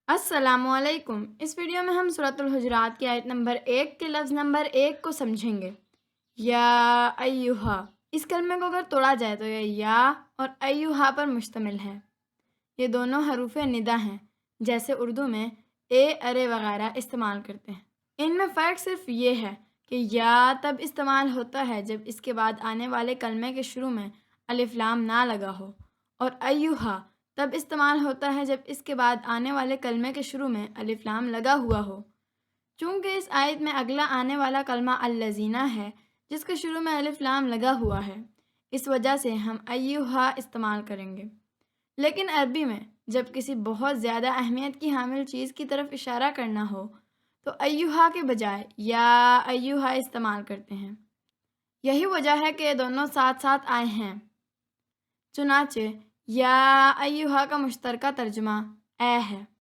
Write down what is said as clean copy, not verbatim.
अस्सलामुअलैकुम। इस वीडियो में हम सूरतुल हुजुरात की आयत नंबर 1 के लफ्ज़ नंबर 1 को समझेंगे। या अय्युहा, इस कलमे को अगर तोड़ा जाए तो यह या और अय्युहा पर मुश्तमिल है। ये दोनों हरूफ़े निदा हैं, जैसे उर्दू में ए, अरे वगैरह इस्तेमाल करते हैं। इनमें फ़र्क सिर्फ ये है कि या तब इस्तेमाल होता है जब इसके बाद आने वाले कलमे के शुरू में अलिफ लाम ना लगा हो, और अय्युहा तब इस्तेमाल होता है जब इसके बाद आने वाले कलमे के शुरू में अलिफ लाम लगा हुआ हो। चूँकि इस आयत में अगला आने वाला कलमा अल्लज़ीना है, जिसके शुरू में अलिफ लाम लगा हुआ है, इस वजह से हम अय्युहा इस्तेमाल करेंगे। लेकिन अरबी में जब किसी बहुत ज़्यादा अहमियत की हामिल चीज़ की तरफ इशारा करना हो, तो अय्युहा के बजाय या अय्युहा इस्तेमाल करते हैं। यही वजह है कि ये दोनों साथ साथ आए हैं। चुनाचे या अय्युहा का मुश्तरका तर्जुमा ए है।